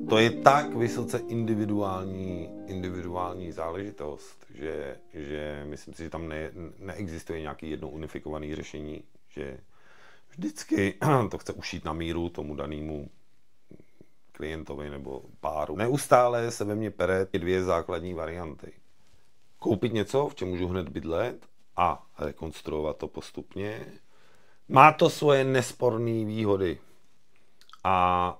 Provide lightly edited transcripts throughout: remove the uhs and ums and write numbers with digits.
To je tak vysoce individuální záležitost, že myslím si, že tam neexistuje nějaký jedno unifikované řešení, že vždycky to chce ušít na míru tomu danému klientovi nebo páru. Neustále se ve mně pere dvě základní varianty. Koupit něco, v čem můžu hned bydlet a rekonstruovat to postupně. Má to svoje nesporné výhody. A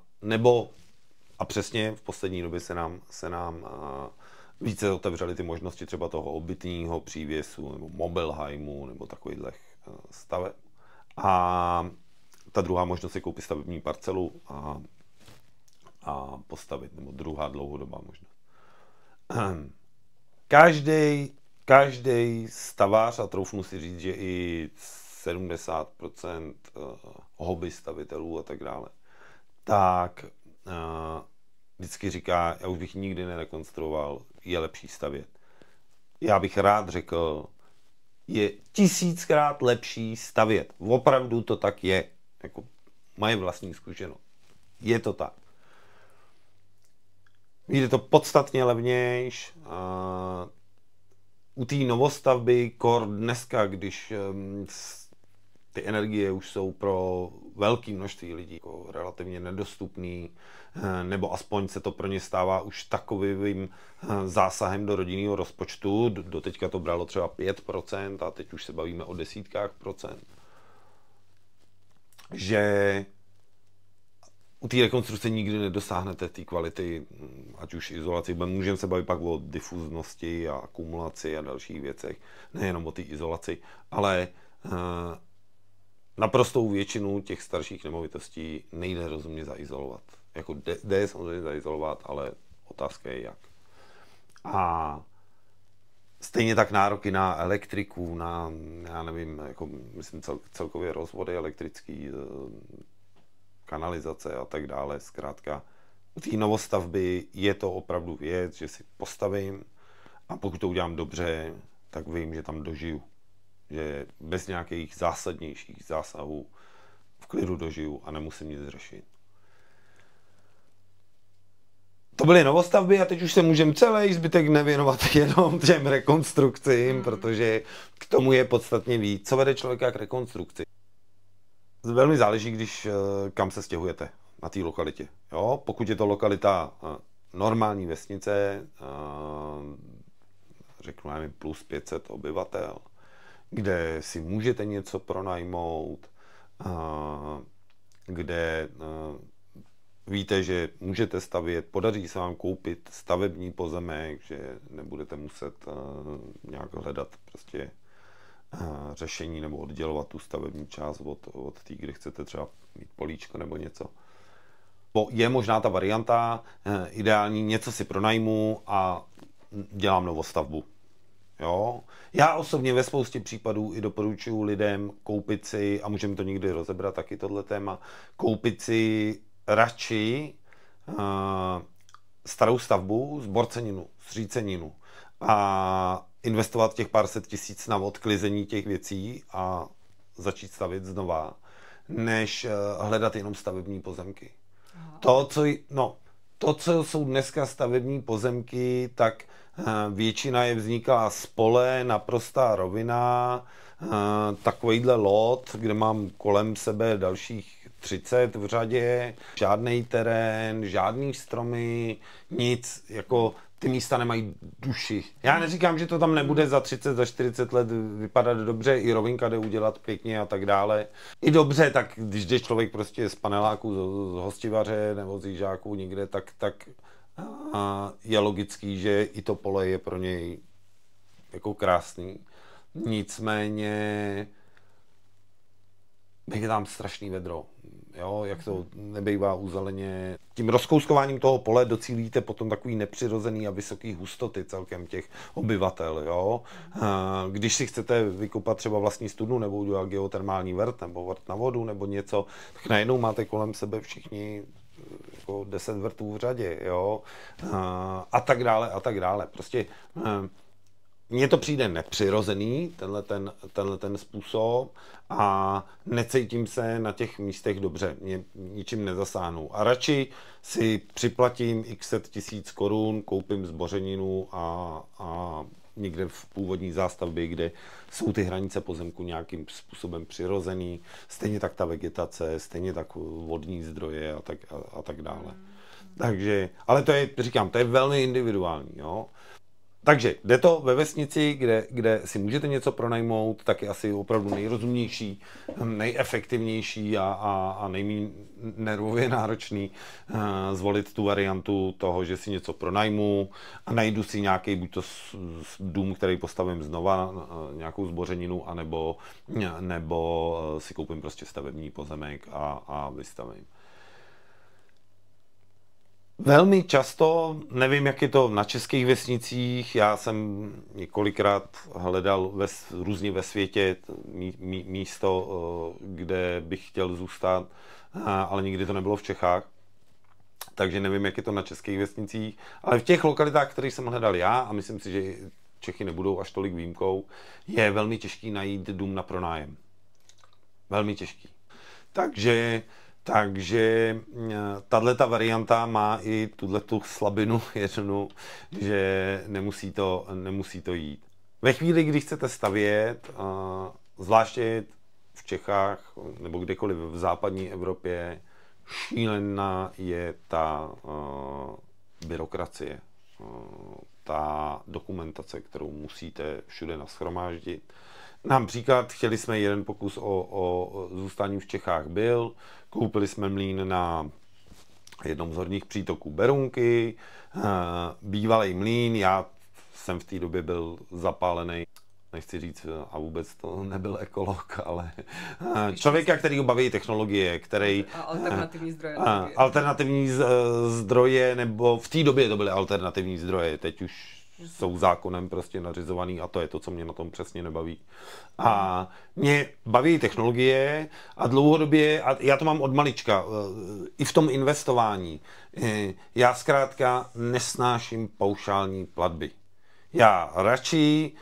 přesně v poslední době se nám více otevřely ty možnosti třeba toho obytného přívěsu nebo mobilheimu nebo takovýchhle staveb. A ta druhá možnost je koupit stavební parcelu a postavit, nebo druhá dlouhodobá možnost. Každý stavář, a troufnu si říct, že i 70% hobby stavitelů a tak dále, tak vždycky říká, já už bych nikdy nerekonstruoval, je lepší stavět. Já bych rád řekl, je 1000krát lepší stavět. Opravdu to tak je. Jako moje vlastní zkušenost. Je to tak. Jde to podstatně levnějš. U té novostavby, dneska, když ty energie už jsou pro velké množství lidí jako relativně nedostupný, nebo aspoň se to pro ně stává už takovým zásahem do rodinného rozpočtu. Doteďka to bralo třeba 5% a teď už se bavíme o desítkách procent. Že u té rekonstrukce nikdy nedosáhnete té kvality, ať už izolaci, můžeme se bavit pak o difuznosti a akumulaci a dalších věcech, nejenom o té izolaci, ale naprostou většinu těch starších nemovitostí nejde rozumně zaizolovat. Jako jde samozřejmě zaizolovat, ale otázka je jak. A stejně tak nároky na elektriku, na, já nevím, jako myslím celkově rozvody elektrický, kanalizace a tak dále. Zkrátka, u té novostavby je to opravdu věc, že si postavím a pokud to udělám dobře, tak vím, že tam dožiju. Že bez nějakých zásadnějších zásahů v klidu dožiju a nemusím nic řešit. To byly novostavby a teď už se můžeme celý zbytek nevěnovat jenom těm rekonstrukcím, protože k tomu je podstatně víc. Co vede člověka k rekonstrukci? Velmi záleží, kam se stěhujete na té lokalitě. Jo? Pokud je to lokalita normální vesnice, řeknu nevím, plus 500 obyvatel, kde si můžete něco pronajmout, kde víte, že můžete stavět, podaří se vám koupit stavební pozemek, že nebudete muset nějak hledat prostě řešení nebo oddělovat tu stavební část od té, kde chcete třeba mít políčko nebo něco. Je možná ta varianta ideální, něco si pronajmu a dělám novostavbu. Jo? Já osobně ve spoustě případů i doporučuji lidem koupit si, a můžeme to někdy rozebrat taky tohle téma, koupit si radši starou stavbu, zborceninu, zříceninu a investovat těch pár set tisíc na odklizení těch věcí a začít stavět znova, než hledat jenom stavební pozemky. To, co jsou dneska stavební pozemky, tak většina je vzniká z pole, naprostá rovina, takovýhle lot, kde mám kolem sebe dalších 30 v řadě, žádný terén, žádný stromy, nic, jako ty místa nemají duši. Já neříkám, že to tam nebude za 30, za 40 let vypadat dobře, i rovinka jde udělat pěkně a tak dále. I dobře, tak když jde člověk prostě z paneláku, z hostivaře nebo z jižáků někde, tak je logický, že i to pole je pro něj jako krásný. Nicméně je tam strašný vedro. Jo, jak to nebejvá u zeleně. Tím rozkouskováním toho pole docílíte potom takový nepřirozený a vysoký hustoty celkem těch obyvatel. Jo. Když si chcete vykopat třeba vlastní studnu nebo udělat geotermální vrt nebo vrt na vodu nebo něco, tak najednou máte kolem sebe všichni jako 10 vrtů v řadě. Jo. A tak dále, a tak dále. Prostě mně to přijde nepřirozený, tenhle ten způsob a necítím se na těch místech dobře, mě ničím nezasáhnou. A radši si připlatím x set tisíc korun, koupím zbořeninu a někde v původní zástavbě, kde jsou ty hranice pozemku nějakým způsobem přirozený, stejně tak ta vegetace, stejně tak vodní zdroje a tak dále. Takže, ale to je, říkám, to je velmi individuální, jo. Takže jde to ve vesnici, kde si můžete něco pronajmout, tak je asi opravdu nejrozumnější, nejefektivnější a nejméně nervově náročný zvolit tu variantu toho, že si něco pronajmu a najdu si nějaký, buď to dům, který postavím znova, nějakou zbořeninu, nebo si koupím prostě stavební pozemek a vystavím. Velmi často, nevím, jak je to na českých vesnicích, já jsem několikrát hledal různě ve světě místo, kde bych chtěl zůstat, ale nikdy to nebylo v Čechách, takže nevím, jak je to na českých vesnicích, ale v těch lokalitách, které jsem hledal já, a myslím si, že Čechy nebudou až tolik výjimkou, je velmi těžký najít dům na pronájem. Velmi těžký. Takže tato varianta má i tu slabinu jednu, že nemusí to jít. Ve chvíli, kdy chcete stavět, zvláště v Čechách nebo kdekoliv v západní Evropě, šílená je ta byrokracie, ta dokumentace, kterou musíte všude nashromáždit. Například chtěli jsme jeden pokus o zůstání v Čechách byl, koupili jsme mlýn na jednom z horních přítoků Berounky, bývalý mlýn, já jsem v té době byl zapálený, nechci říct, a vůbec to nebyl ekolog, ale člověka, který baví technologie, který... Alternativní zdroje. Alternativní zdroje, nebo v té době to byly alternativní zdroje, teď už jsou zákonem prostě nařizovaný a to je to, co mě na tom přesně nebaví. A mě baví technologie a dlouhodobě, a já to mám od malička, i v tom investování, já zkrátka nesnáším paušální platby. Já radši,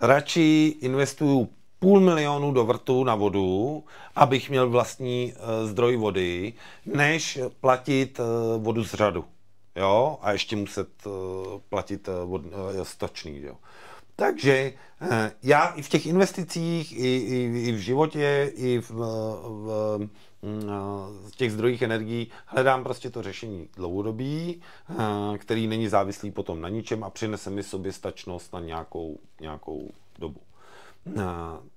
radši investuju 500 000 do vrtu na vodu, abych měl vlastní zdroj vody, než platit vodu z řadu. Jo, a ještě muset platit stočný. Jo. Takže já i v těch investicích, i v životě, i v těch zdrojích energií hledám prostě to řešení dlouhodobý, který není závislý potom na ničem a přinese mi soběstačnost na nějakou dobu.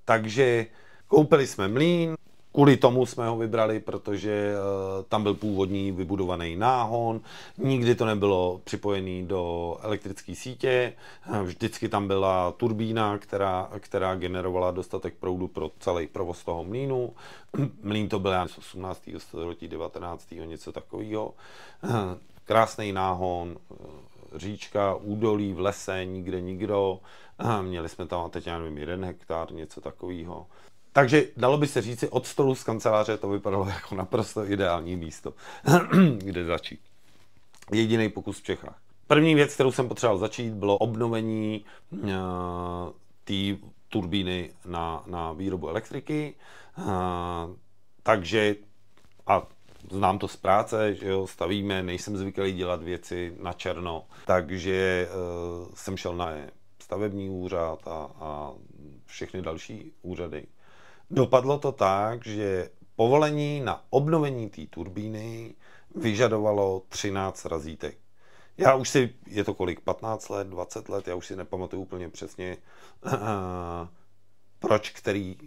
Takže koupili jsme mlýn. Kvůli tomu jsme ho vybrali, protože tam byl původní vybudovaný náhon, nikdy to nebylo připojené do elektrické sítě, vždycky tam byla turbína, která generovala dostatek proudu pro celý provoz toho mlýnu. Mlýn to byl z 18. století, 19. něco takového. Krásný náhon, říčka, údolí v lese, nikde nikdo. Měli jsme tam, teď já nevím, 1 hektar, něco takového. Takže dalo by se říci, od stolu z kanceláře to vypadalo jako naprosto ideální místo, kde začít. Jediný pokus v Čechách. První věc, kterou jsem potřeboval začít, bylo obnovení té turbíny na výrobu elektriky. Takže, a znám to z práce, že jo, stavíme, nejsem zvyklý dělat věci na černo, takže jsem šel na stavební úřad a všechny další úřady. Dopadlo to tak, že povolení na obnovení té turbíny vyžadovalo 13 razítek. Já už si, je to kolik, 15 let, 20 let, já už si nepamatuju úplně přesně, proč který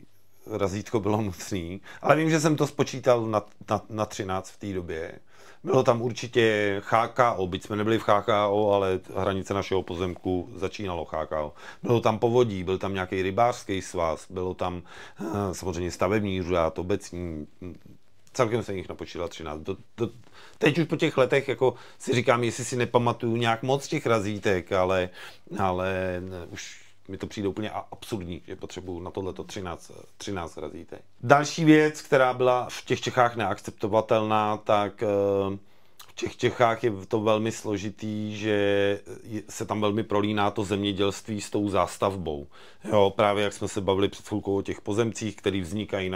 razítko bylo nutné, ale vím, že jsem to spočítal na 13 v té době. Bylo tam určitě HKO, byť jsme nebyli v HKO, ale hranice našeho pozemku začínalo HKO. Bylo tam povodí, byl tam nějaký rybářský svaz, bylo tam samozřejmě stavební úřad, obecní, celkem jsem jich napočítal 13. Teď už po těch letech jako si říkám, jestli si nepamatuju nějak moc těch razítek, ale už mi to přijde úplně absurdní, že potřebuju na tohleto 13 razítek. Další věc, která byla v těch Čechách neakceptovatelná, tak v v těch Čechách je to velmi složitý, že se tam velmi prolíná to zemědělství s tou zástavbou. Jo, právě jak jsme se bavili před chvilkou o těch pozemcích, které vznikají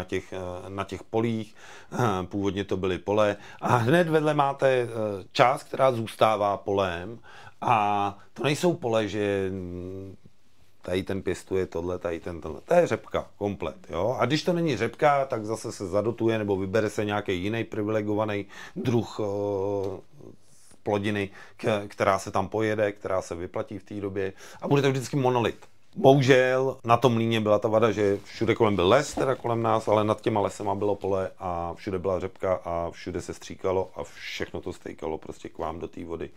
na těch polích, původně to byly pole, a hned vedle máte část, která zůstává polem, a to nejsou pole, že tady ten pěstuje tohle, tady ten tohle. To je řepka, komplet. Jo? A když to není řepka, tak zase se zadotuje nebo vybere se nějaký jiný privilegovaný druh plodiny, která se tam pojede, která se vyplatí v té době. A bude to vždycky monolit. Bohužel na tom mlýně byla ta vada, že všude kolem byl les, teda kolem nás, ale nad těma lesema bylo pole a všude byla řepka a všude se stříkalo a všechno to stejkalo prostě k vám do té vody.